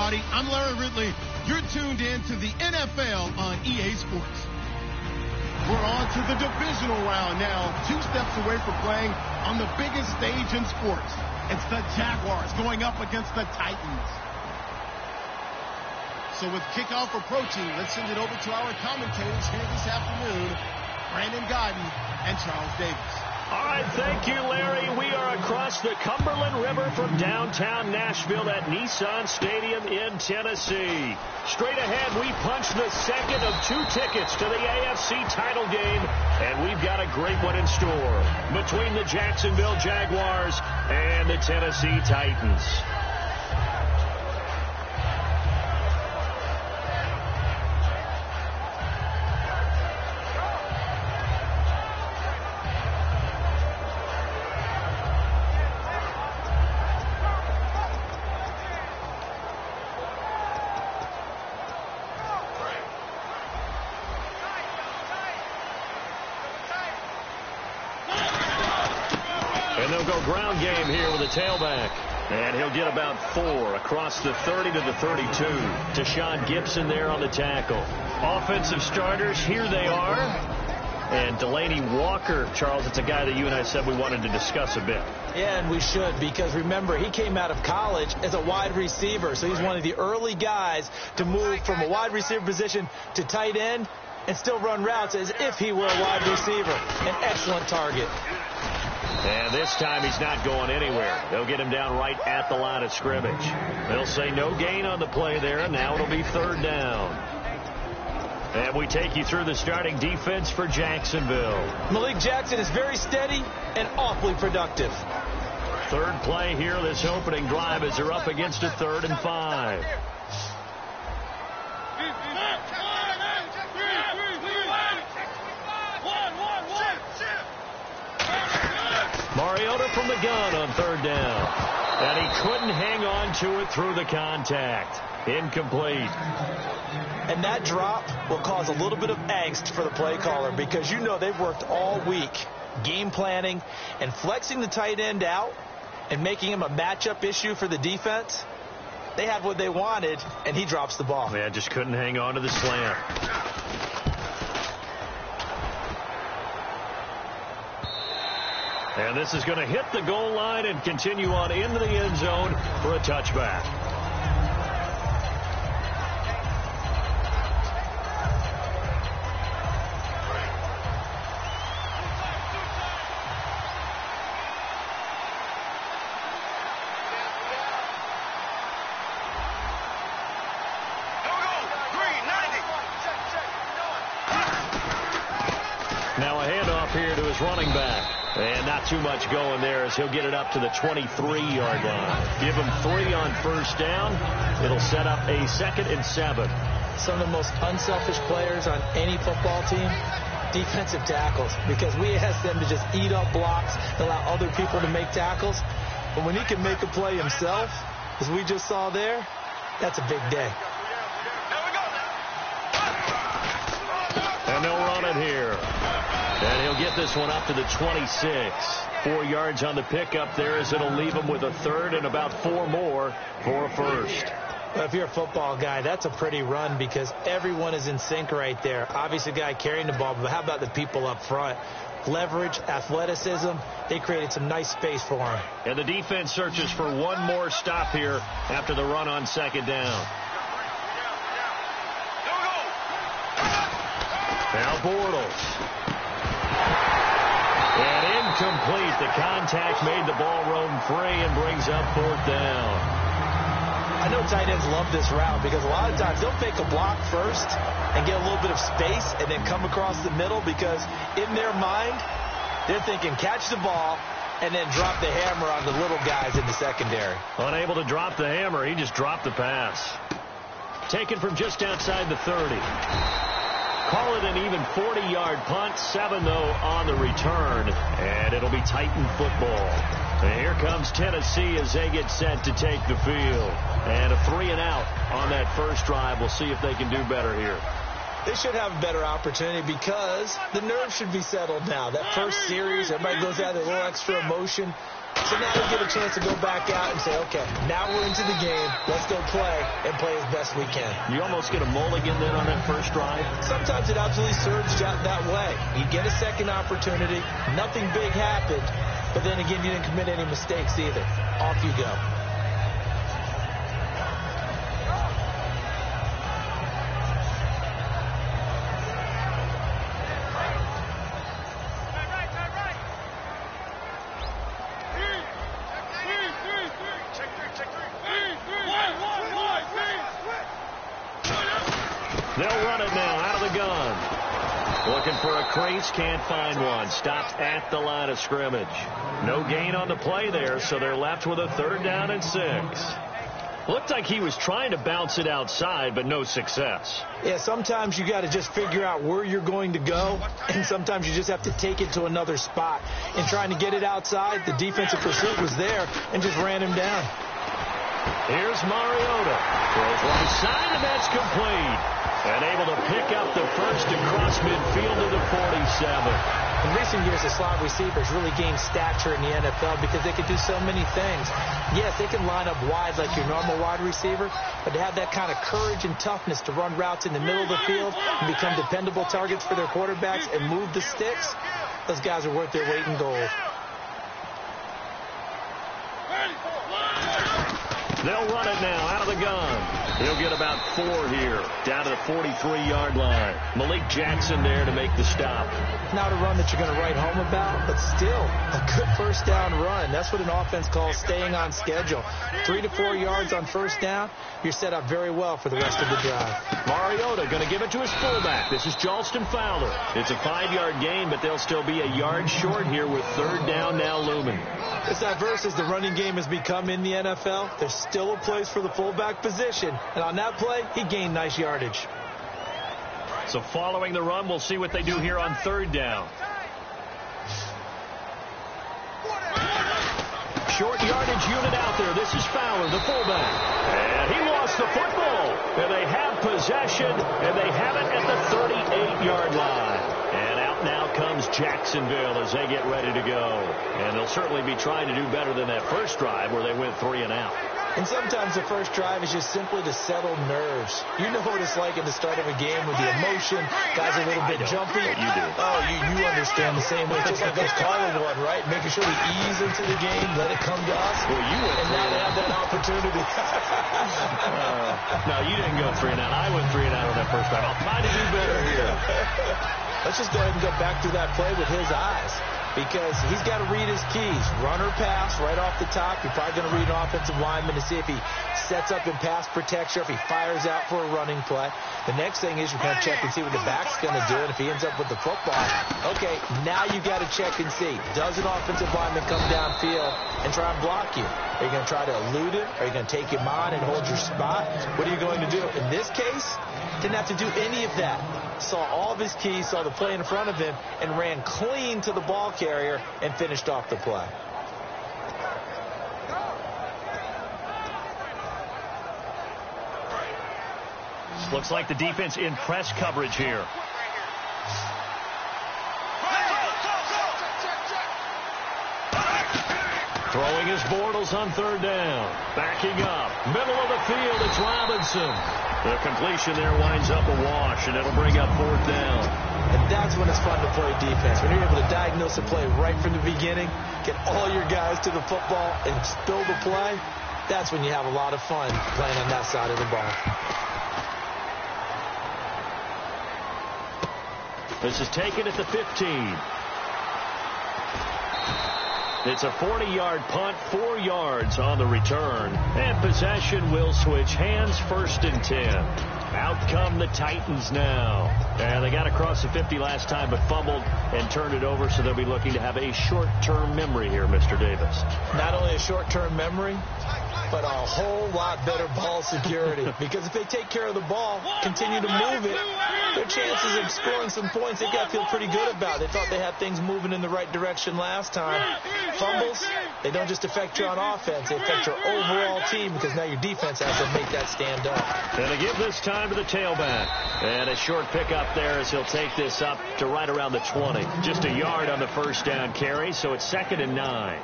everybody. I'm Larry Ridley. You're tuned in to the NFL on EA Sports. We're on to the divisional round now, 2 steps away from playing on the biggest stage in sports. It's the Jaguars going up against the Titans. So with kickoff approaching, let's send it over to our commentators here this afternoon, Brandon Godden and Charles Davis. All right, thank you, Larry. We are across the Cumberland River from downtown Nashville at Nissan Stadium in Tennessee. Straight ahead, we punch the second of 2 tickets to the AFC title game, and we've got a great one in store between the Jacksonville Jaguars and the Tennessee Titans. And they'll go ground game here with a tailback. And he'll get about 4 across the 30 to the 32. Deshaun Gibson there on the tackle. Offensive starters, here they are. And Delaney Walker, Charles, it's a guy that you and I said we wanted to discuss a bit. Yeah, and we should, because remember, he came out of college as a wide receiver. So he's one of the early guys to move from a wide receiver position to tight end and still run routes as if he were a wide receiver. An excellent target. And this time he's not going anywhere. They'll get him down right at the line of scrimmage. They'll say no gain on the play there, and now it'll be 3rd down. And we take you through the starting defense for Jacksonville. Malik Jackson is very steady and awfully productive. 3rd play here this opening drive as they're up against a 3rd and 5. Mariota from the gun on 3rd down. And he couldn't hang on to it through the contact. Incomplete. And that drop will cause a little bit of angst for the play caller, because you know they've worked all week game planning and flexing the tight end out and making him a matchup issue for the defense. They had what they wanted, and he drops the ball. Yeah, just couldn't hang on to the slant. And this is going to hit the goal line and continue on into the end zone for a touchback. Now a handoff here to his running back. And not too much going there as he'll get it up to the 23-yard line. Give him 3 on 1st down. It'll set up a 2nd and 7. Some of the most unselfish players on any football team, defensive tackles, because we ask them to just eat up blocks, allow other people to make tackles. But when he can make a play himself, as we just saw there, that's a big day. And they'll run it here. And he'll get this one up to the 26. 4 yards on the pickup there as it'll leave him with a 3rd and about 4 more for a 1st. Well, if you're a football guy, that's a pretty run because everyone is in sync right there. Obviously, the guy carrying the ball, but how about the people up front? Leverage, athleticism, they created some nice space for him. And the defense searches for one more stop here after the run on 2nd down. Now Bortles. And incomplete. The contact made the ball roam free and brings up 4th down. I know tight ends love this route because a lot of times they'll fake a block first and get a little bit of space and then come across the middle because in their mind, they're thinking catch the ball and then drop the hammer on the little guys in the secondary. Unable to drop the hammer, he just dropped the pass. Taken from just outside the 30. Call it an even 40-yard punt. 7, though, on the return. And it'll be Titan football. And here comes Tennessee as they get set to take the field. And a 3-and-out on that first drive. We'll see if they can do better here. They should have a better opportunity because the nerves should be settled now. That first series, everybody goes out with a little extra emotion. So now they get a chance to go back out and say, okay, now we're into the game. Let's go play and play as best we can. You almost get a mulligan then on that first drive? Sometimes it absolutely serves that way. You get a second opportunity. Nothing big happened. But then again, you didn't commit any mistakes either. Off you go. They'll run it now out of the gun. Looking for a crease, can't find one. Stopped at the line of scrimmage. No gain on the play there, so they're left with a 3rd down and 6. Looked like he was trying to bounce it outside, but no success. Yeah, sometimes you got to just figure out where you're going to go, and sometimes you just have to take it to another spot. And trying to get it outside, the defensive pursuit was there and just ran him down. Here's Mariota. Throws right side, and that's complete. And able to pick up the first across midfield to the 47. In recent years, the slot receivers really gained stature in the NFL because they can do so many things. Yes, they can line up wide like your normal wide receiver, but to have that kind of courage and toughness to run routes in the middle of the field and become dependable targets for their quarterbacks and move the sticks, those guys are worth their weight in gold. They'll run it now out of the gun. He'll get about 4 here, down to the 43-yard line. Malik Jackson there to make the stop. Not a run that you're going to write home about, but still a good first down run. That's what an offense calls staying on schedule. 3 to 4 yards on first down, you're set up very well for the rest of the drive. Mariota going to give it to his fullback. This is Jalston Fowler. It's a 5-yard gain, but they'll still be a yard short here with 3rd down now looming. As diverse as the running game has become in the NFL, there's still a place for the fullback position. And on that play, he gained nice yardage. So following the run, we'll see what they do here on 3rd down. Short yardage unit out there. This is Fowler, the fullback. And he lost the football. And they have possession, and they have it at the 38-yard line. And out now comes Jacksonville as they get ready to go. And they'll certainly be trying to do better than that first drive where they went 3 and out. And sometimes the first drive is just simply to settle nerves. You know what it's like at the start of a game with the emotion. Guys are a little bit jumpy. You do. Oh, you understand the same way. Just like us calling one, right? Making sure we ease into the game, let it come to us. Well, you went and now they have that opportunity. No, you didn't go 3 and out. I went 3 and out on that first drive. I'll try to do better here. Let's just go ahead and go back through that play with his eyes. Because he's got to read his keys. Run or pass right off the top. You're probably going to read an offensive lineman to see if he sets up in pass protection or if he fires out for a running play. The next thing is you're going to check and see what the back's going to do. And if he ends up with the football, okay, now you got to check and see. Does an offensive lineman come downfield and try and block you? Are you going to try to elude him? Are you going to take him on and hold your spot? What are you going to do? In this case, didn't have to do any of that. Saw all of his keys, saw the play in front of him, and ran clean to the ball carrier and finished off the play. Looks like the defense in press coverage here. Throwing his Bortles on 3rd down. Backing up. Middle of the field, it's Robinson. The completion there winds up a wash, and it'll bring up 4th down. And that's when it's fun to play defense. When you're able to diagnose a play right from the beginning, get all your guys to the football, and spill the play, that's when you have a lot of fun playing on that side of the ball. This is taken at the 15. It's a 40-yard punt, 4 yards on the return. And possession will switch hands, 1st and 10. Out come the Titans now. And they got across the 50 last time, but fumbled and turned it over, so they'll be looking to have a short-term memory here, Mr. Davis. Not only a short-term memory, but a whole lot better ball security. Because if they take care of the ball, continue to move it, their chances of scoring some points, they've got to feel pretty good about. They thought they had things moving in the right direction last time. Fumbles, they don't just affect you on offense, they affect your overall team because now your defense has to make that stand up. And they give this time to the tailback. And a short pickup there as he'll take this up to right around the 20. Just a yard on the first down carry, so it's 2nd and 9.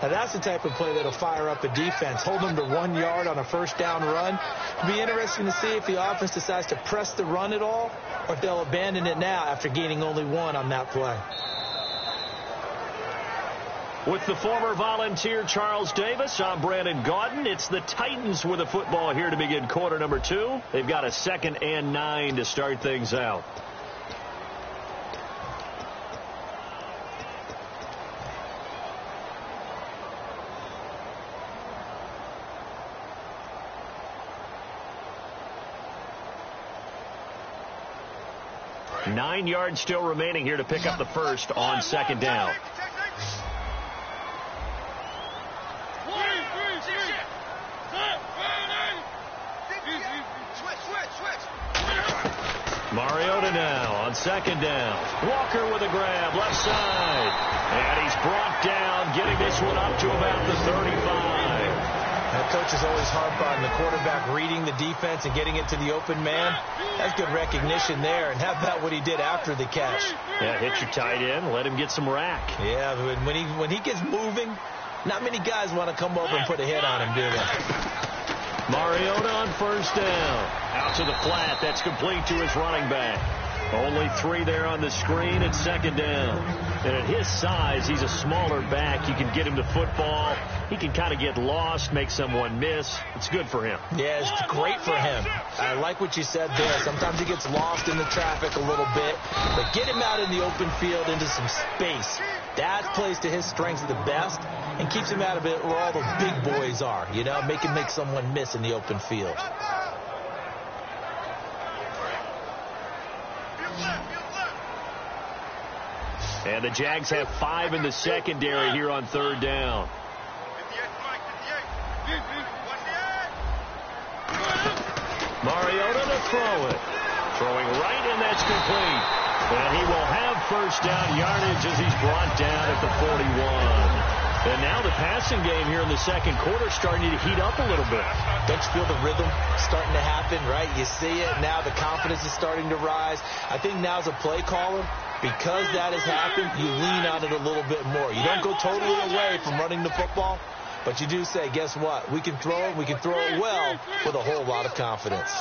Now, that's the type of play that'll fire up a defense. Hold them to 1 yard on a first down run. It'll be interesting to see if the offense decides to press the run at all or if they'll abandon it now after gaining only 1 on that play. With the former Volunteer Charles Davis, I'm Brandon Gaudin. It's the Titans with the football here to begin quarter number 2. They've got a 2nd and 9 to start things out. Nine yards still remaining here to pick up the first on 2nd down. Mariota now on 2nd down. Walker with a grab, left side. And he's brought down, getting this one up to about the 35. That coach is always harp on the quarterback reading the defense and getting it to the open man. That's good recognition there. And how about what he did after the catch? Yeah, hit your tight end, let him get some rack. Yeah, when he gets moving, not many guys want to come over and put a hit on him, do they? Mariota on 1st down. Out to the flat. That's complete to his running back. Only 3 there on the screen at 2nd down. And at his size, he's a smaller back. You can get him the football. He can kind of get lost, make someone miss. It's good for him. Yeah, it's great for him. I like what you said there. Sometimes he gets lost in the traffic a little bit. But get him out in the open field into some space. That plays to his strengths the best and keeps him out of it where all the big boys are. You know, make someone miss in the open field. And the Jags have 5 in the secondary here on 3rd down. Mariota to throw it. Throwing right, and that's complete. And he will have 1st down yardage as he's brought down at the 41. And now the passing game here in the 2nd quarter starting to heat up a little bit. Don't you feel the rhythm starting to happen, right? You see it. Now the confidence is starting to rise. I think now as a play caller, because that has happened, you lean on it a little bit more. You don't go totally away from running the football, but you do say, guess what? We can throw it. We can throw it well with a whole lot of confidence.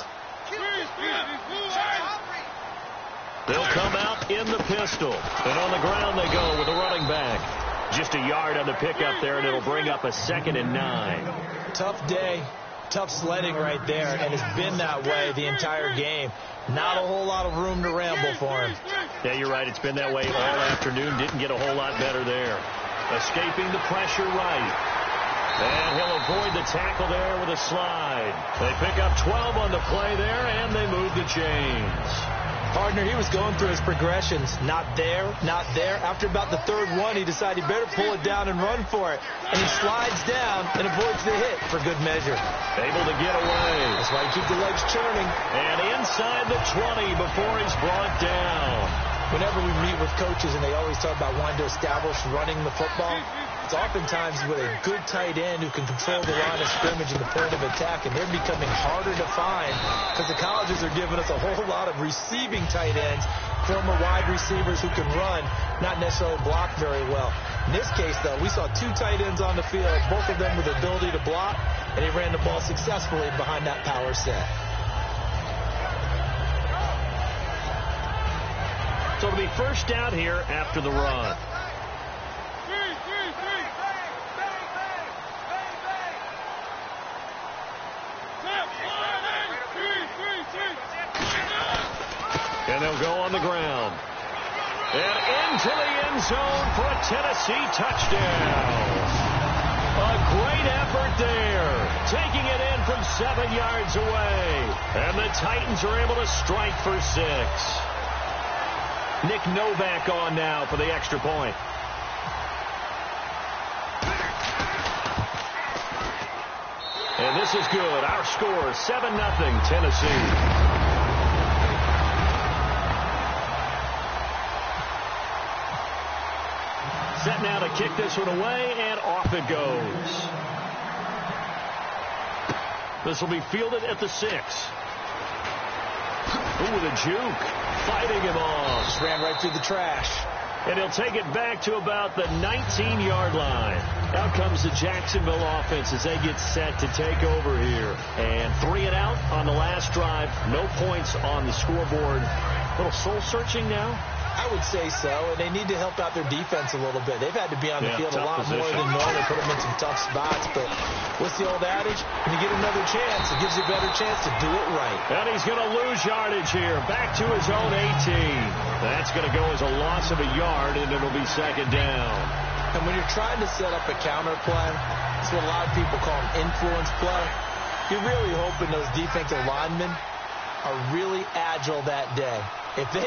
They'll come out in the pistol. And on the ground they go with a running back. Just a yard on the pickup there, and it'll bring up a 2nd and 9. Tough day, tough sledding right there, and it's been that way the entire game. Not a whole lot of room to ramble for him. Yeah, you're right. It's been that way all afternoon. Didn't get a whole lot better there. Escaping the pressure right. And he'll avoid the tackle there with a slide. They pick up 12 on the play there, and they move the chains. Partner, he was going through his progressions. Not there, not there. After about the 3rd one, he decided he better pull it down and run for it. And he slides down and avoids the hit for good measure. Able to get away. That's why you keep the legs churning. And inside the 20 before he's brought down. Whenever we meet with coaches and they always talk about wanting to establish running the football, it's oftentimes with a good tight end who can control the line of scrimmage and the point of attack, and they're becoming harder to find because the colleges are giving us a whole lot of receiving tight ends, former wide receivers who can run, not necessarily block very well. In this case, though, we saw 2 tight ends on the field, both of them with the ability to block, and he ran the ball successfully behind that power set. So it'll be 1st down here after the run. And they'll go on the ground. And into the end zone for a Tennessee touchdown. A great effort there. Taking it in from 7 yards away. And the Titans are able to strike for 6. Nick Novak on now for the extra point. And this is good. Our score, 7-0 Tennessee. Set now to kick this one away, and off it goes. This will be fielded at the 6. Ooh, with a juke. Fighting him off. Just ran right through the trash. And he'll take it back to about the 19-yard line. Out comes the Jacksonville offense as they get set to take over here. And 3 and out on the last drive. No points on the scoreboard. A little soul-searching now? I would say so, and they need to help out their defense a little bit. They've had to be on the field a lot more than normal, put them in some tough spots. But what's the old adage? When you get another chance, it gives you a better chance to do it right. And he's going to lose yardage here. Back to his own 18. That's going to go as a loss of a yard, and it'll be second down. And when you're trying to set up a counter play, it's what a lot of people call an influence play. You're really hoping those defensive linemen are really agile that day. If they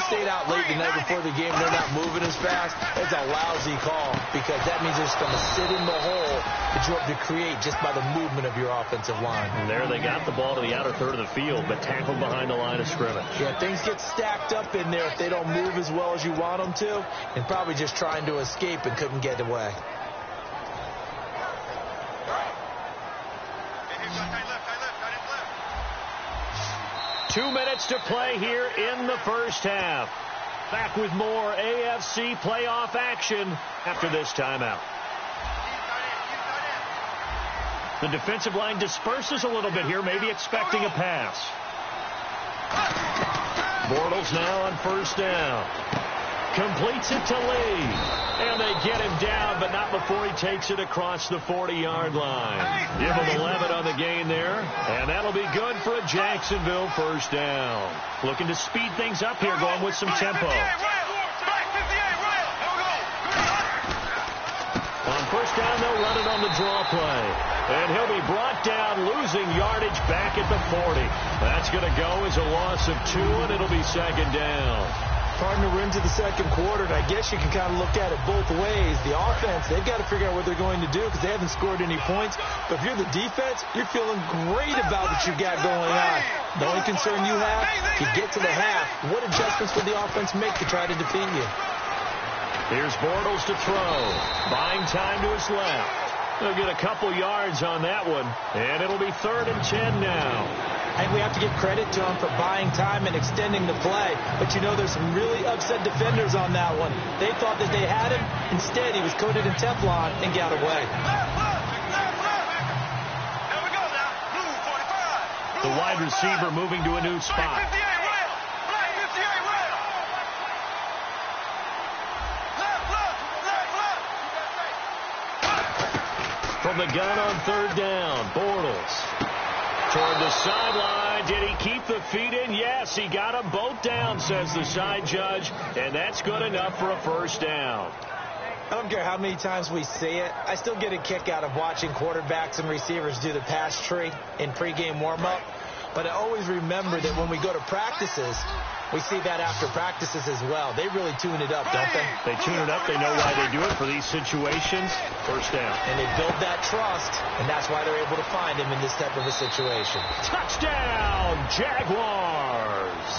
stayed out late the night before the game, they're not moving as fast, it's a lousy call because that means they're just going to sit in the hole that you hope to create just by the movement of your offensive line. And there they got the ball to the outer third of the field, but tackled behind the line of scrimmage. Yeah, things get stacked up in there if they don't move as well as you want them to, and probably just trying to escape and couldn't get away. 2 minutes to play here in the first half. Back with more AFC playoff action after this timeout. The defensive line disperses a little bit here, maybe expecting a pass. Bortles now on first down. Completes it to Lee. And they get him down, but not before he takes it across the 40-yard line. Give him 11 on the gain there. And that'll be good for a Jacksonville first down. Looking to speed things up here, going with some tempo. On first down, they'll run it on the draw play. And he'll be brought down, losing yardage back at the 40. That's going to go as a loss of 2, and it'll be second down. Partner, we're into the second quarter, and I guess you can kind of look at it both ways. The offense, they've got to figure out what they're going to do because they haven't scored any points. But if you're the defense, you're feeling great about what you've got going on. The only concern you have, if you get to the half, what adjustments will the offense make to try to defeat you? Here's Bortles to throw. Buying time to his left. They'll get a couple yards on that one, and it'll be 3rd and 10 now. I think we have to give credit to him for buying time and extending the play. But, you know, there's some really upset defenders on that one. They thought that they had him. Instead, he was coated in Teflon and got away. The wide receiver moving to a new spot. From the gun on 3rd down, Bortles. Toward the sideline. Did he keep the feet in? Yes, he got them both down, says the side judge. And that's good enough for a first down. I don't care how many times we see it. I still get a kick out of watching quarterbacks and receivers do the pass tree in pregame warm-up. But I always remember that when we go to practices, we see that after practices as well. They really tune it up, don't they? They tune it up. They know why they do it for these situations. First down. And they build that trust, and that's why they're able to find him in this type of a situation. Touchdown, Jaguars.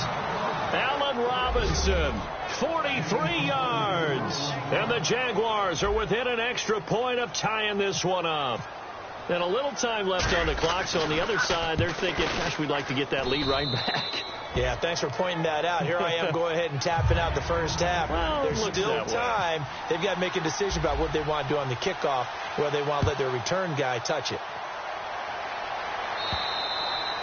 Allen Robinson, 43 yards. And the Jaguars are within an extra point of tying this one up. And a little time left on the clock, so on the other side, they're thinking, gosh, we'd like to get that lead right back. Yeah, thanks for pointing that out. Here I am going ahead and tapping out the first half. Well, there's still time. They've got to make a decision about what they want to do on the kickoff, whether they want to let their return guy touch it.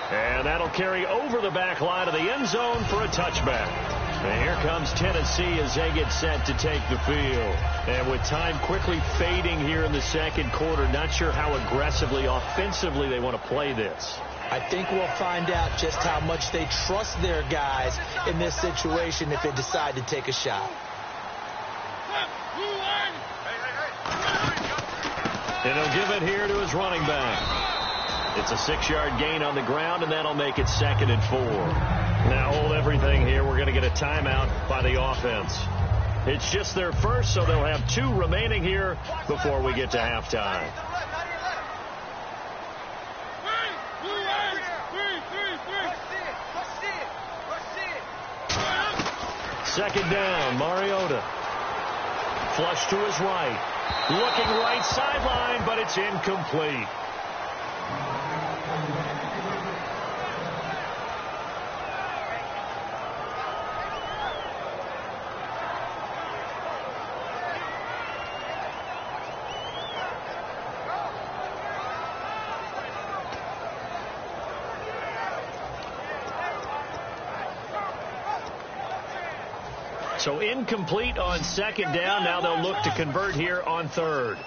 And that'll carry over the back line of the end zone for a touchback. And here comes Tennessee as they get set to take the field. And with time quickly fading here in the second quarter, not sure how aggressively, offensively they want to play this. I think we'll find out just how much they trust their guys in this situation if they decide to take a shot. And he'll give it here to his running back. It's a 6-yard gain on the ground, and that'll make it 2nd and 4. Now hold everything here. We're going to get a timeout by the offense. It's just their first, so they'll have 2 remaining here before we get to halftime. Second down, Mariota. Flush to his right. Looking right sideline, but it's incomplete. So incomplete on second down. Now they'll look to convert here on third.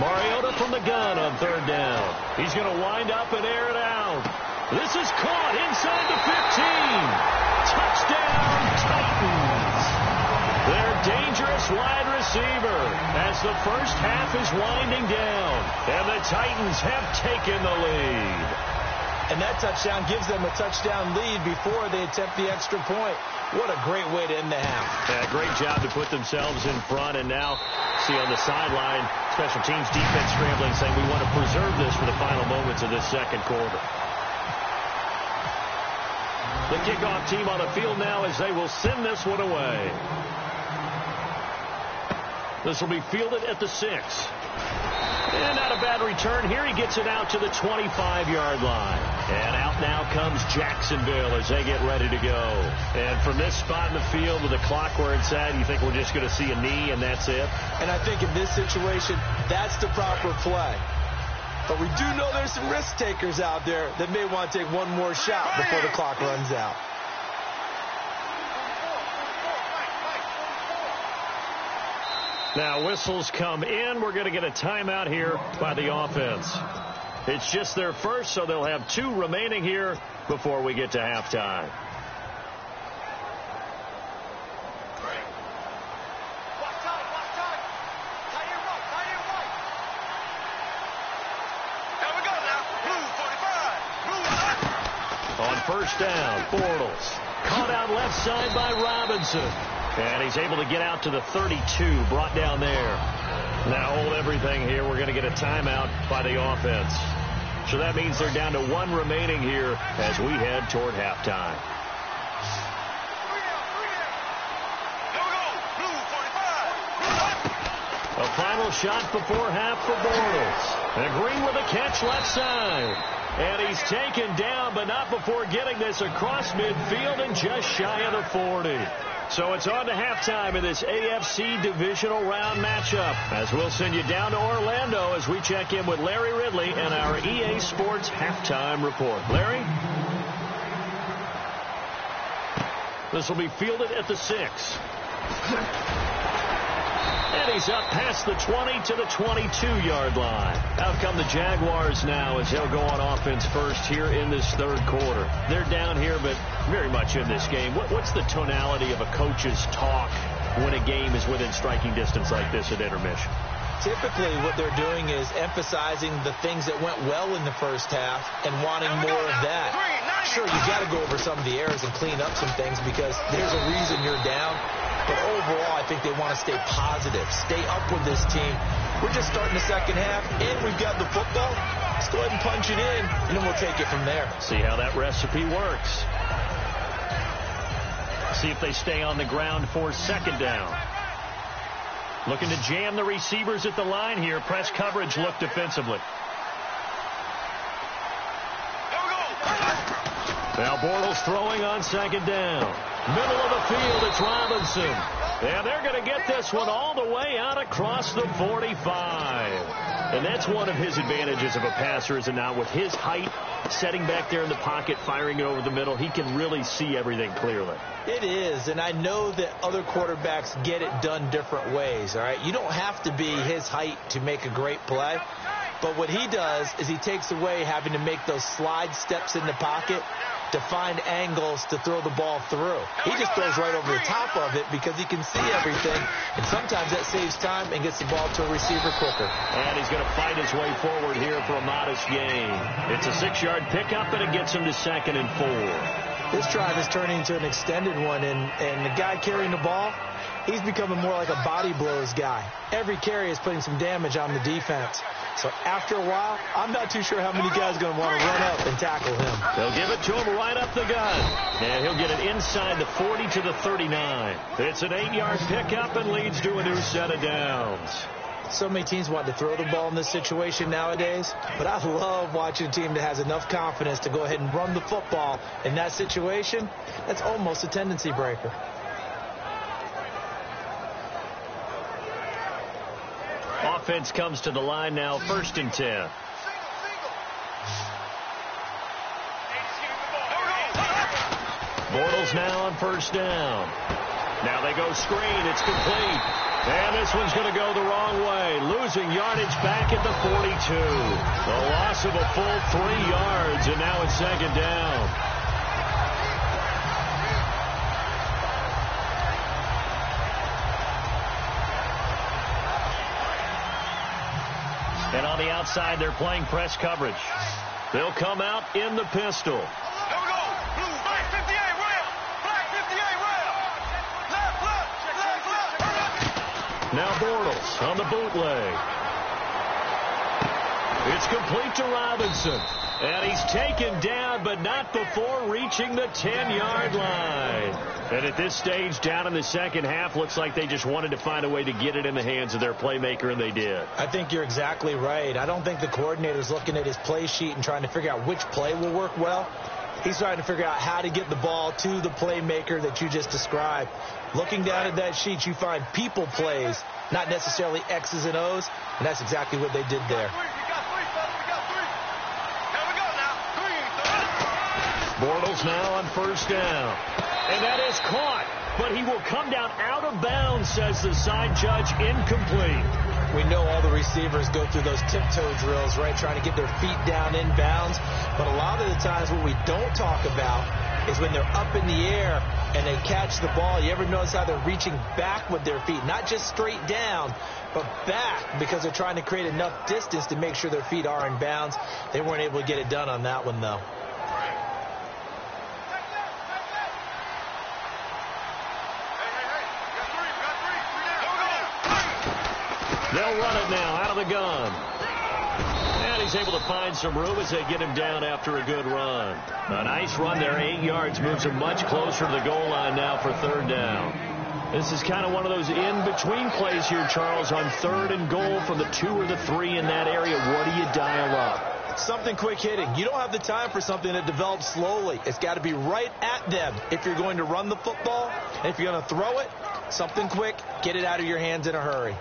Mariota from the gun on third down. He's going to wind up and air it out. This is caught inside the 15. Touchdown, Titans. Their dangerous wide receiver as the first half is winding down. And the Titans have taken the lead. And that touchdown gives them a touchdown lead before they attempt the extra point. What a great way to end the half. Yeah, great job to put themselves in front. And now, see on the sideline, special teams defense scrambling, saying we want to preserve this for the final moments of this second quarter. The kickoff team on the field now as they will send this one away. This will be fielded at the 6. And not a bad return here. He gets it out to the 25-yard line. And out now comes Jacksonville as they get ready to go. And from this spot in the field with the clock where it's at, you think we're just going to see a knee and that's it? And I think in this situation, that's the proper play. But we do know there's some risk takers out there that may want to take one more shot before the clock runs out. Now whistles come in. We're going to get a timeout here by the offense. It's just their first, so they'll have 2 remaining here before we get to halftime. On first down, Bortles. Caught out left side by Robinson. And he's able to get out to the 32, brought down there. Now hold everything here. We're going to get a timeout by the offense. So that means they're down to 1 remaining here as we head toward halftime. A final shot before half for Bortles. And Green with a catch left side. And he's taken down, but not before getting this across midfield and just shy of the 40. So it's on to halftime in this AFC Divisional Round matchup, as we'll send you down to Orlando as we check in with Larry Ridley and our EA Sports Halftime Report. Larry? This will be fielded at the 6. And he's up past the 20 to the 22-yard line. Out come the Jaguars now as they'll go on offense first here in this third quarter. They're down here, but very much in this game. What's the tonality of a coach's talk when a game is within striking distance like this at intermission? Typically, what they're doing is emphasizing the things that went well in the first half and wanting more of that. Sure, you've got to go over some of the errors and clean up some things because there's a reason you're down. But overall, I think they want to stay positive, stay up with this team. We're just starting the second half, and we've got the football. Let's go ahead and punch it in, and then we'll take it from there. See how that recipe works. See if they stay on the ground for second down. Looking to jam the receivers at the line here. Press coverage look defensively. Now Bortles throwing on second down. Middle of the field, it's Robinson. And they're going to get this one all the way out across the 45. And that's one of his advantages of a passer, is it not? With his height, setting back there in the pocket, firing it over the middle, he can really see everything clearly. It is, and I know that other quarterbacks get it done different ways, all right? You don't have to be his height to make a great play. But what he does is he takes away having to make those slide steps in the pocket to find angles to throw the ball through. He just throws right over the top of it because he can see everything, and sometimes that saves time and gets the ball to a receiver quicker. And he's going to fight his way forward here for a modest gain. It's a 6-yard pickup, and it gets him to 2nd and 4. This drive is turning into an extended one, and the guy carrying the ball, he's becoming more like a body blows guy. Every carry is putting some damage on the defense. So after a while, I'm not too sure how many guys are going to want to run up and tackle him. They'll give it to him right up the gun. And he'll get it inside the 40 to the 39. It's an 8-yard pickup and leads to a new set of downs. So many teams want to throw the ball in this situation nowadays, but I love watching a team that has enough confidence to go ahead and run the football in that situation. That's almost a tendency breaker. offense comes to the line now, 1st and 10. Bortles now on 1st down. Now they go screen. It's complete. And this one's going to go the wrong way. Losing yardage back at the 42. The loss of a full 3 yards, and now it's 2nd down. And on the outside, they're playing press coverage. They'll come out in the pistol. Now Bortles on the bootleg. It's complete to Robinson. And he's taken down, but not before reaching the 10-yard line. And at this stage, down in the second half, looks like they just wanted to find a way to get it in the hands of their playmaker, and they did. I think you're exactly right. I don't think the coordinator's looking at his play sheet and trying to figure out which play will work well. He's trying to figure out how to get the ball to the playmaker that you just described. Looking down at that sheet, you find people plays, not necessarily X's and O's, and that's exactly what they did there. Bortles now on 1st down. And that is caught, but he will come down out of bounds, says the side judge, incomplete. We know all the receivers go through those tiptoe drills, right, trying to get their feet down in bounds. But a lot of the times what we don't talk about is when they're up in the air and they catch the ball. You ever notice how they're reaching back with their feet, not just straight down, but back, because they're trying to create enough distance to make sure their feet are in bounds. They weren't able to get it done on that one, though. They'll run it now out of the gun. And he's able to find some room as they get him down after a good run. A nice run there, 8 yards, moves him much closer to the goal line now for 3rd down. This is kind of one of those in-between plays here, Charles, on 3rd and goal from the 2 or the 3 in that area. What do you dial up? Something quick hitting. You don't have the time for something that develops slowly. It's got to be right at them if you're going to run the football. And if you're going to throw it, something quick, get it out of your hands in a hurry.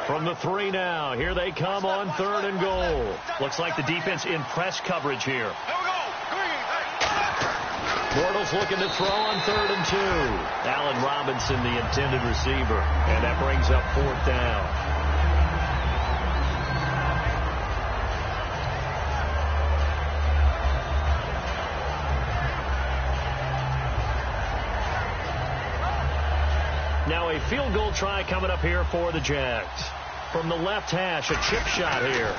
From the 3 now, here they come on 3rd and goal. Looks like the defense in press coverage here. Bortles looking to throw on 3rd and 2. Allen Robinson, the intended receiver. And that brings up 4th down. Now a field goal try coming up here for the Jags. From the left hash, a chip shot here.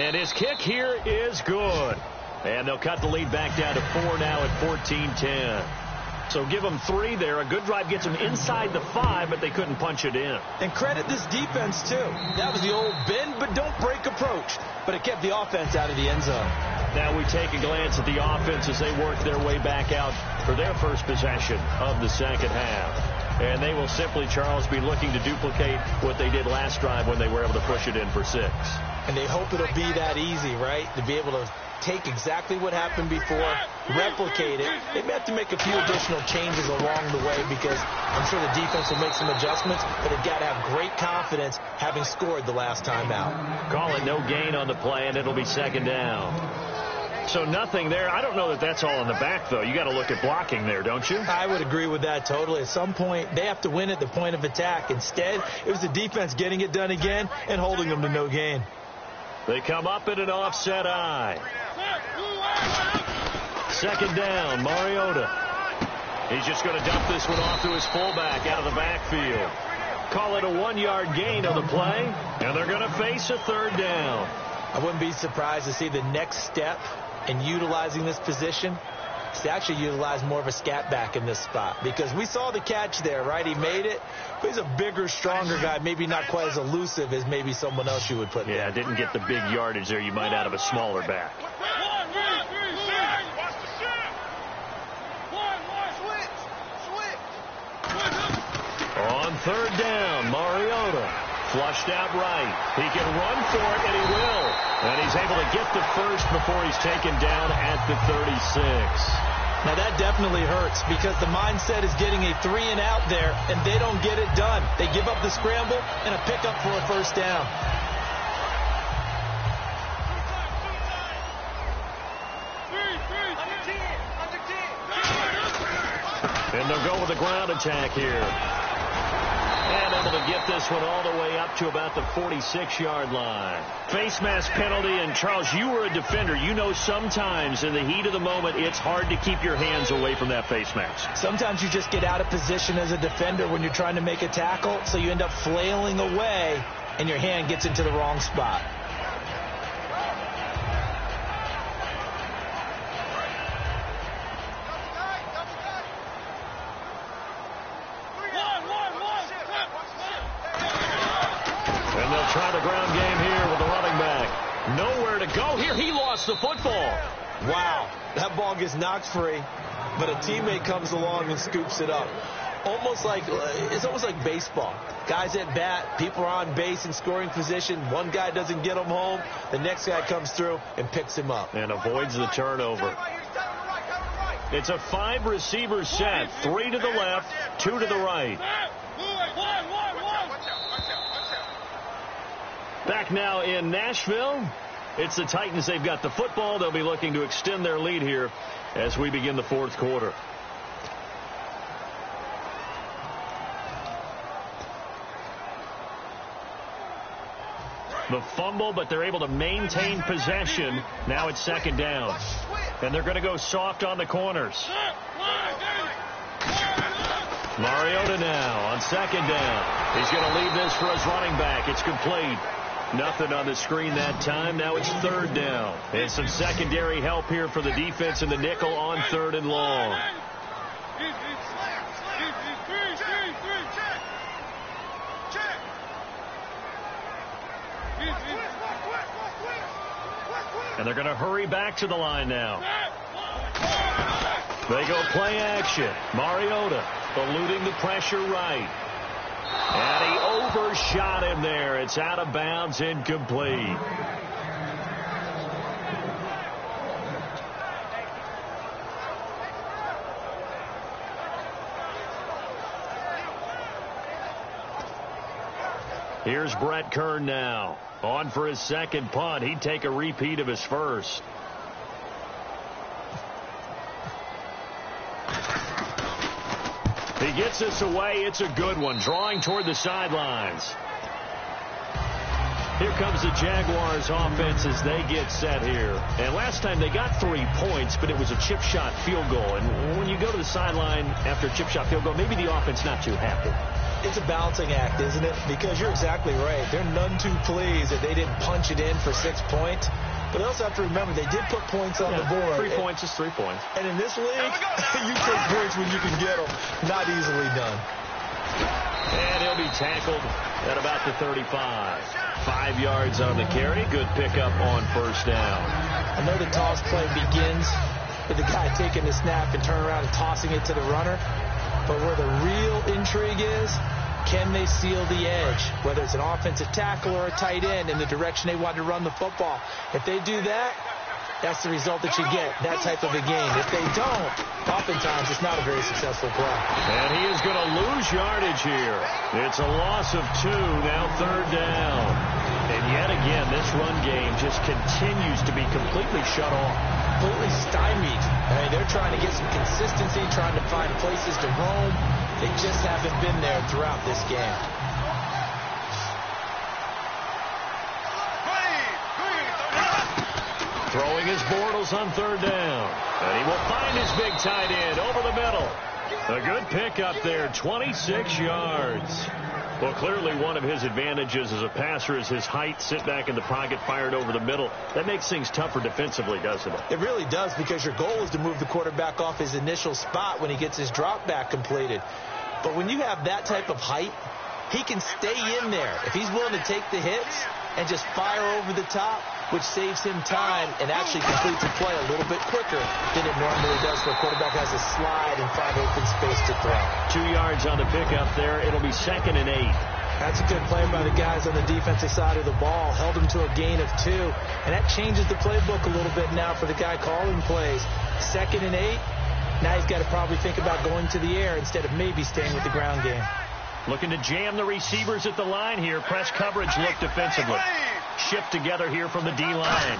And his kick here is good. And they'll cut the lead back down to 4 now at 14-10. So give them 3 there. A good drive gets them inside the 5, but they couldn't punch it in. And credit this defense, too. That was the old bend but don't break approach. But it kept the offense out of the end zone. Now we take a glance at the offense as they work their way back out for their first possession of the second half. And they will simply, Charles, be looking to duplicate what they did last drive when they were able to push it in for 6. And they hope it'll be that easy, right? To be able to take exactly what happened before, replicate it. They may have to make a few additional changes along the way because I'm sure the defense will make some adjustments, but they've got to have great confidence having scored the last time out. Call it no gain on the play, and it'll be 2nd down. So nothing there. I don't know that that's all in the back, though. You got to look at blocking there, don't you? I would agree with that totally. At some point, they have to win at the point of attack. Instead, it was the defense getting it done again and holding them to no gain. They come up in an offset eye. 2nd down, Mariota. He's just going to dump this one off to his fullback out of the backfield. Call it a 1-yard gain on the play, and they're going to face a 3rd down. I wouldn't be surprised to see the next step in utilizing this position is to actually utilize more of a scat back in this spot, because we saw the catch there, right? He made it, but he's a bigger, stronger guy, maybe not quite as elusive as maybe someone else you would put there. Yeah, didn't get the big yardage there you might out of a smaller back. On 3rd down, Mariota flushed out right. He can run for it, and he will. And he's able to get the first before he's taken down at the 36. Now, that definitely hurts because the mindset is getting a 3-and-out there, and they don't get it done. They give up the scramble and a pickup for a first down. And they'll go with the ground attack here. And able to get this one all the way up to about the 46-yard line. Face mask penalty, and Charles, you were a defender. You know sometimes in the heat of the moment, it's hard to keep your hands away from that face mask. Sometimes you just get out of position as a defender when you're trying to make a tackle, so you end up flailing away, and your hand gets into the wrong spot. And they'll try the ground game here with the running back. Nowhere to go here. He lost the football. Wow. That ball gets knocked free, but a teammate comes along and scoops it up. It's almost like baseball. Guys at bat, people are on base in scoring position. One guy doesn't get him home. The next guy comes through and picks him up. And avoids the turnover. It's a 5-receiver set. 3 to the left, 2 to the right. Back now in Nashville. It's the Titans. They've got the football. They'll be looking to extend their lead here as we begin the fourth quarter. The fumble, but they're able to maintain possession. Now it's second down. And they're going to go soft on the corners. Mariota now on second down. He's going to leave this for his running back. It's complete. Nothing on the screen that time. Now it's third down. And some secondary help here for the defense in the nickel on third and long. And they're going to hurry back to the line now. They go play action. Mariota eluding the pressure right. And he overshot him there. It's out of bounds, incomplete. Here's Brett Kern now. On for his second punt. He'd take a repeat of his first. He gets this away. It's a good one. Drawing toward the sidelines. Here comes the Jaguars offense as they get set here. And last time they got 3 points, but it was a chip shot field goal. And when you go to the sideline after a chip shot field goal, maybe the offense not too happy. It's a balancing act, isn't it? Because you're exactly right. They're none too pleased that they didn't punch it in for 6 points. But they also have to remember they did put points on the board. 3 points is 3 points. And in this league, you take points when you can get them. Not easily done. And he'll be tackled at about the 35. 5 yards on the carry. Good pickup on first down. I know the toss play begins with the guy taking the snap and turning around and tossing it to the runner. But where the real intrigue is, can they seal the edge? Whether it's an offensive tackle or a tight end in the direction they want to run the football. If they do that, that's the result that you get, that type of a game. If they don't, oftentimes it's not a very successful play. And he is going to lose yardage here. It's a loss of 2, now third down. And yet again, this run game just continues to be completely shut off. Completely stymied. I mean, they're trying to get some consistency, trying to find places to roam. They just haven't been there throughout this game. Throwing his Bortles on third down. And he will find his big tight end over the middle. A good pickup there, 26 yards. Well, clearly one of his advantages as a passer is his height. Sit back in the pocket, fired over the middle. That makes things tougher defensively, doesn't it? It really does, because your goal is to move the quarterback off his initial spot when he gets his drop back completed. But when you have that type of height, he can stay in there. If he's willing to take the hits and just fire over the top, which saves him time and actually completes the play a little bit quicker than it normally does where a quarterback has a slide and find open space to throw. 2 yards on the pickup there. It'll be 2nd and 8. That's a good play by the guys on the defensive side of the ball. Held him to a gain of 2. And that changes the playbook a little bit now for the guy calling plays. 2nd and 8. Now he's got to probably think about going to the air instead of maybe staying with the ground game. Looking to jam the receivers at the line here. Press coverage look defensively. Shift together here from the D-line.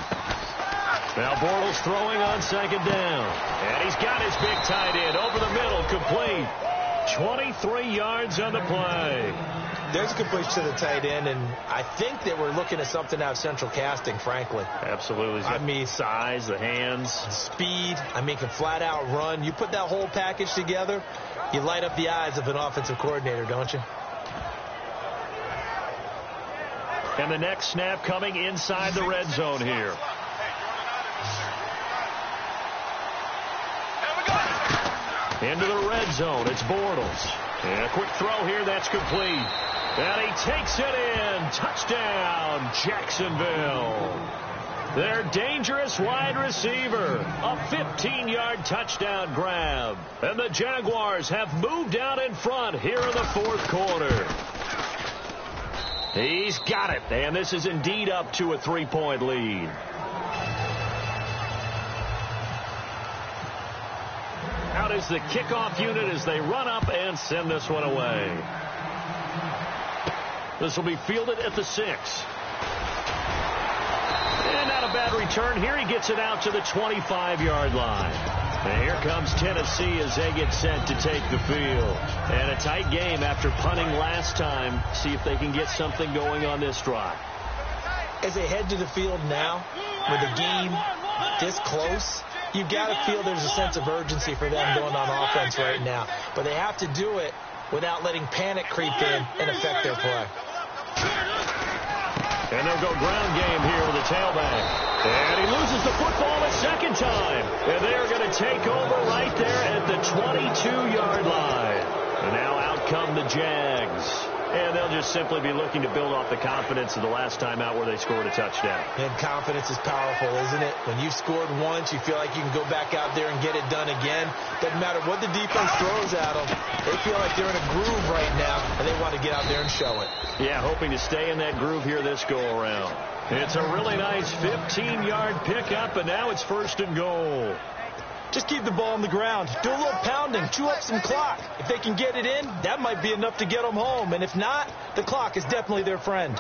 Now Bortles throwing on second down. And he's got his big tight end over the middle, complete. 23 yards on the play. There's a completion to the tight end, and I think that we're looking at something out of central casting, frankly. Absolutely. I mean, size, the hands. Speed. I mean, can flat out run. You put that whole package together, you light up the eyes of an offensive coordinator, don't you? And the next snap coming inside the red zone here. Into the red zone, it's Bortles. And a quick throw here, that's complete. And he takes it in. Touchdown, Jacksonville. Their dangerous wide receiver. A 15-yard touchdown grab. And the Jaguars have moved out in front here in the fourth quarter. He's got it. And this is indeed up to a 3-point lead. Out is the kickoff unit as they run up and send this one away. This will be fielded at the 6. And not a bad return here. He gets it out to the 25-yard line. And here comes Tennessee as they get set to take the field. And a tight game after punting last time. See if they can get something going on this drive. As they head to the field now, with the game this close, you've got to feel there's a sense of urgency for them going on offense right now. But they have to do it without letting panic creep in and affect their play. And they'll go ground game here with the tailback. And he loses the football a second time. And they're going to take over right there at the 22-yard line. And now out come the Jags. And they'll just simply be looking to build off the confidence of the last time out where they scored a touchdown. And confidence is powerful, isn't it? When you've scored once, you feel like you can go back out there and get it done again. Doesn't matter what the defense throws at them. They feel like they're in a groove right now, and they want to get out there and show it. Yeah, hoping to stay in that groove here this go-around. It's a really nice 15-yard pickup, and now it's 1st and goal. Just keep the ball on the ground. Do a little pounding. Chew up some clock. If they can get it in, that might be enough to get them home. And if not, the clock is definitely their friend.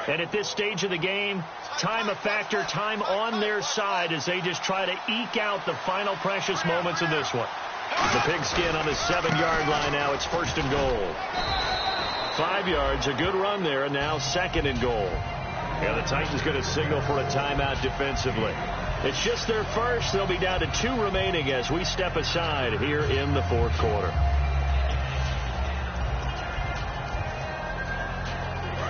And at this stage of the game, time a factor, time on their side as they just try to eke out the final precious moments of this one. The pigskin on the 7-yard line now. It's 1st and goal. 5 yards, a good run there, and now 2nd and goal. And the Titans going to signal for a timeout defensively. It's just their first. They'll be down to 2 remaining as we step aside here in the fourth quarter.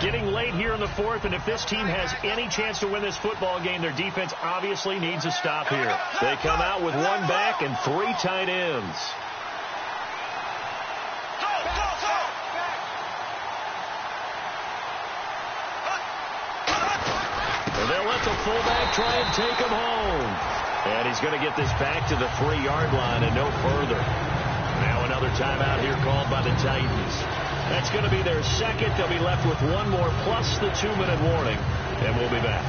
Getting late here in the fourth, and if this team has any chance to win this football game, their defense obviously needs a stop here. They come out with 1 back and 3 tight ends. And they'll let the fullback try and take him home. And he's going to get this back to the 3-yard line and no further. Now another timeout here called by the Titans. That's going to be their second. They'll be left with one more plus the 2-minute warning. And we'll be back.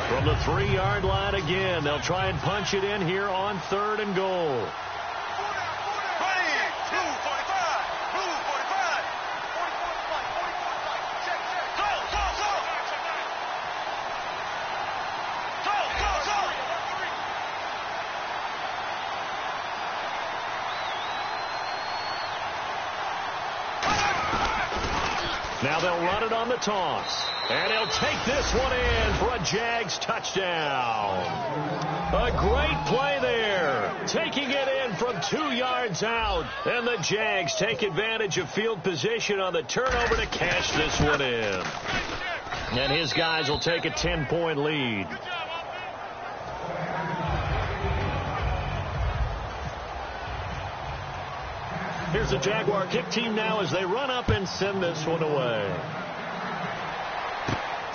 From the 3-yard line again, they'll try and punch it in here on 3rd and goal. Now they'll run it on the toss. And he'll take this one in for a Jags touchdown. A great play there. Taking it in from 2 yards out. And the Jags take advantage of field position on the turnover to cash this one in. And his guys will take a 10-point lead. Here's the Jaguar kick team now as they run up and send this one away.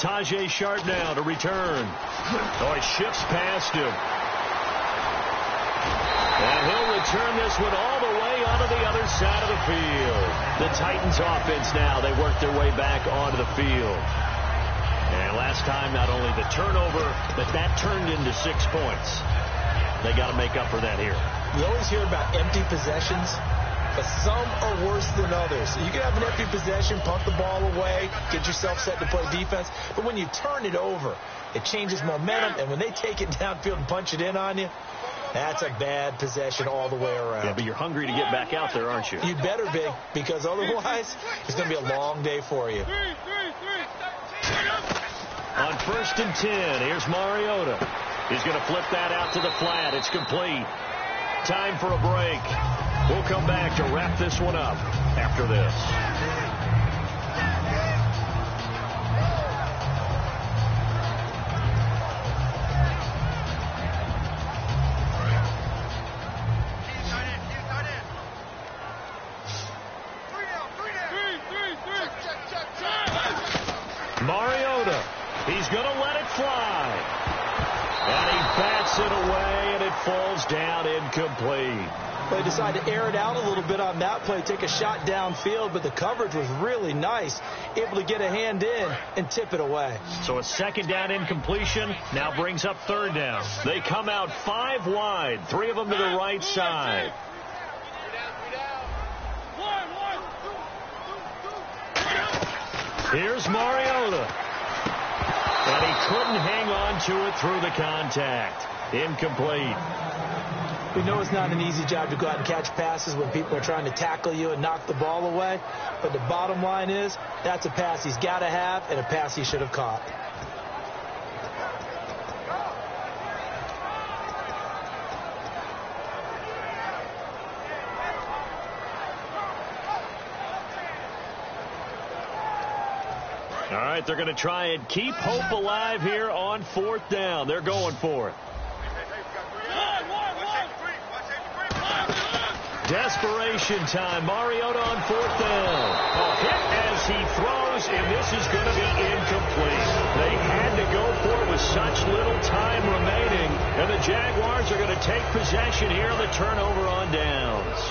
Tajay Sharp now to return. Oh, he shifts past him. And he'll return this one all the way onto the other side of the field. The Titans offense now, they work their way back onto the field. And last time, not only the turnover, but that turned into 6 points. They got to make up for that here. You always hear about empty possessions, but some are worse than others. You can have an empty possession, pump the ball away, get yourself set to play defense. But when you turn it over, it changes momentum. And when they take it downfield and punch it in on you, that's a bad possession all the way around. Yeah, but you're hungry to get back out there, aren't you? You better be, because otherwise it's going to be a long day for you. On 1st and 10, here's Mariota. He's going to flip that out to the flat. It's complete. Time for a break. We'll come back to wrap this one up after this. Mariota, he's going to let it fly. And he bats it away, and it falls down incomplete. They decided to air it out a little bit on that play, take a shot downfield, but the coverage was really nice, able to get a hand in and tip it away. So a 2nd down incompletion now brings up 3rd down. They come out 5 wide, 3 of them to the right side. Here's Mariota. And he couldn't hang on to it through the contact. Incomplete. We know it's not an easy job to go out and catch passes when people are trying to tackle you and knock the ball away. But the bottom line is, that's a pass he's got to have and a pass he should have caught. All right, they're going to try and keep hope alive here on 4th down. They're going for it. Desperation time. Mariota on 4th down. A hit as he throws, and this is going to be incomplete. They had to go for it with such little time remaining, and the Jaguars are going to take possession here on the turnover on downs.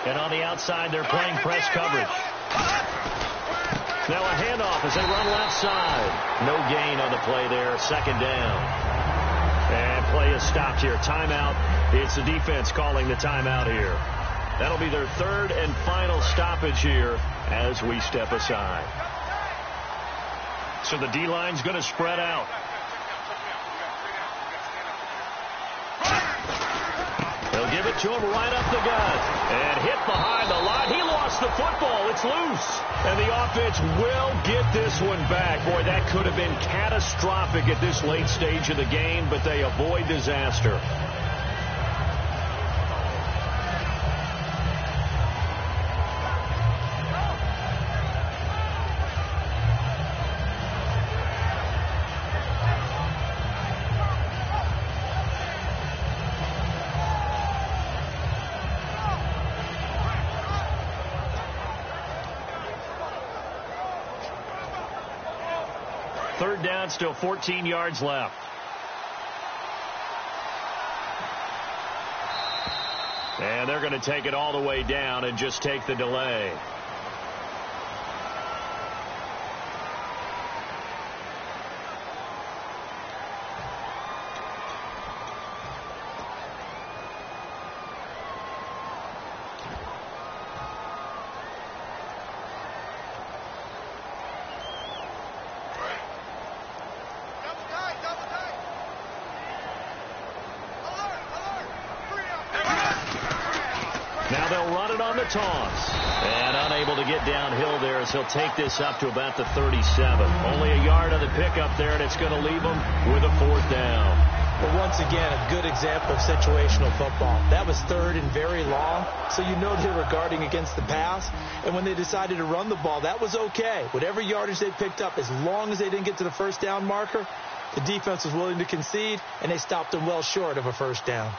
And on the outside, they're playing press coverage. Now a handoff as they run left side. No gain on the play there. 2nd down. And play is stopped here. Timeout. It's the defense calling the timeout here. That'll be their 3rd and final stoppage here as we step aside. So the D-line's going to spread out. They'll give it to him right up the gut. And hit behind the line. He lost the football. It's loose. And the offense will get this one back. Boy, that could have been catastrophic at this late stage of the game, but they avoid disaster. third down, still 14 yards left. And they're going to take it all the way down and just take the delay. Now they'll run it on the toss. And unable to get downhill there as he'll take this up to about the 37. Only a yard on the pickup there, and it's going to leave him with a fourth down. Well, once again, a good example of situational football. That was third and very long, so you know they were guarding against the pass. And when they decided to run the ball, that was okay. Whatever yardage they picked up, as long as they didn't get to the first down marker, the defense was willing to concede, and they stopped them well short of a first down.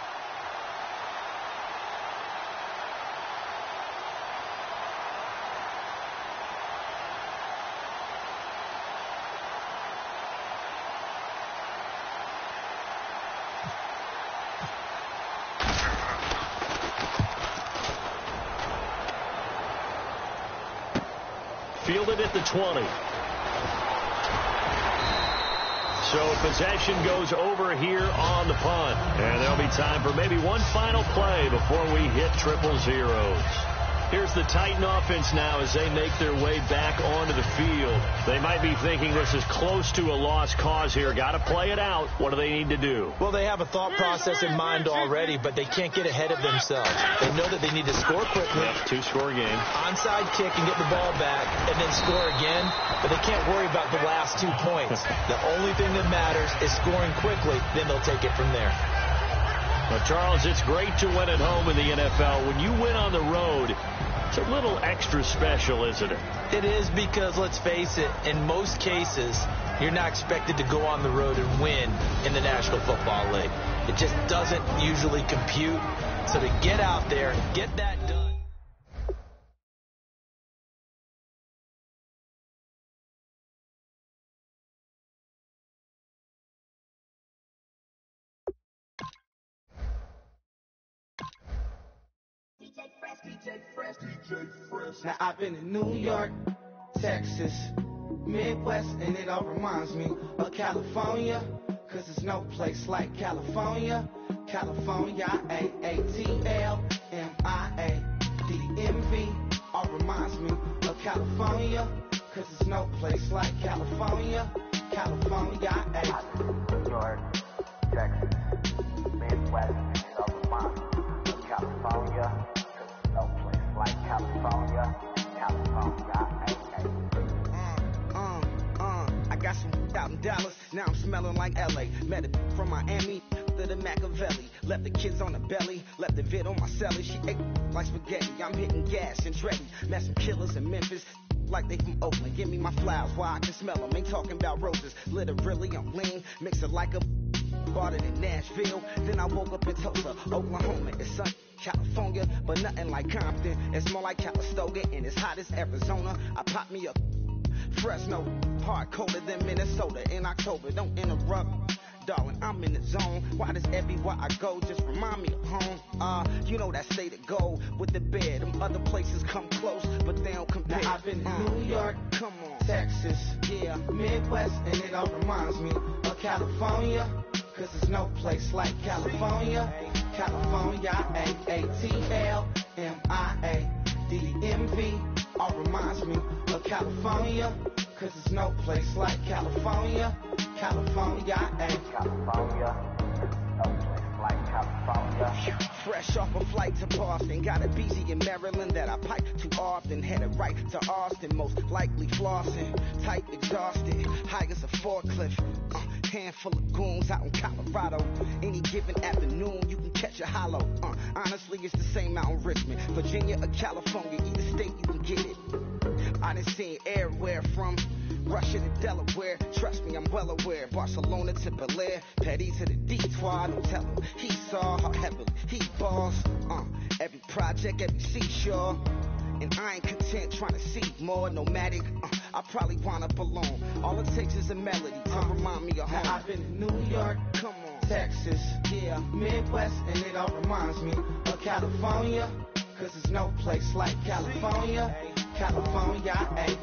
Fielded at the 20. So possession goes over here on the punt. And there'll be time for maybe one final play before we hit triple zeros. Here's the Titan offense now as they make their way back onto the field. They might be thinking this is close to a lost cause here. Got to play it out. What do they need to do? Well, they have a thought process in mind already, but they can't get ahead of themselves. They know that they need to score quickly. Yep, two-score game. Onside kick and get the ball back and then score again, but they can't worry about the last 2 points. The only thing that matters is scoring quickly, then they'll take it from there. Well, Charles, it's great to win at home in the NFL. When you win on the road, it's a little extra special, isn't it? It is, because, let's face it, in most cases, you're not expected to go on the road and win in the National Football League. It just doesn't usually compute. So to get out there and get that done. Now I've been in New York, Texas, Midwest, and it all reminds me of California, cause there's no place like California. California, A-A-T-L-M-I-A-D-M-V, all reminds me of California, cause there's no place like California. California, New York, Texas, Midwest, and it all reminds me of California. No place like California, California, I got some out in Dallas, now I'm smelling like LA. Met it from Miami to the Machiavelli. Left the kids on the belly, left the vid on my celly. She ate like spaghetti, I'm hitting gas and Dreddy. Met some killers in Memphis, like they from Oakland. Give me my flowers while I can smell them. Ain't talking about roses, literally I'm lean. Mix it like a bought it in Nashville, then I woke up in Tulsa, Oklahoma. It's sunny, California, but nothing like Compton. It's more like Calistoga, and it's hot as Arizona. I pop me up Fresno, hard colder than Minnesota in October. Don't interrupt, darling, I'm in the zone. Why does everywhere I go just remind me of home? You know that state of gold with the bed. Them other places come close, but they don't compare. Now I've been in New York, come on, Texas, yeah, Midwest, and it all reminds me of California. Cause there's no place like California. California, A-A-T-L-M-I-A-D-M-V, all reminds me of California. Cause there's no place like California. California, California, no place like California. Fresh off a flight to Boston, got a BZ in Maryland that I pipe too often. Headed right to Austin, most likely flossing. Tight, exhausted, high as a forklift. Handful of goons out in Colorado. Any given afternoon, you can catch a hollow. Honestly, it's the same out in Richmond, Virginia or California. Either state, you can get it. I done seen everywhere from Russia to Delaware. Trust me, I'm well aware. Barcelona to Bel Air, Petty to the Detroit. Don't tell him he saw how heavily he balls. Every project, every seashore. And I ain't content trying to see more nomadic. I probably wind up alone. All it takes is a melody to remind me of home. I've been to New York, Come on. Texas, Yeah. Midwest, and it all reminds me of California. Cause there's no place like California. California,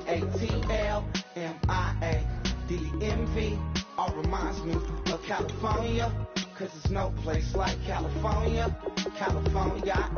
AATLMIA-DMV. All reminds me of California. Cause there's no place like California. California,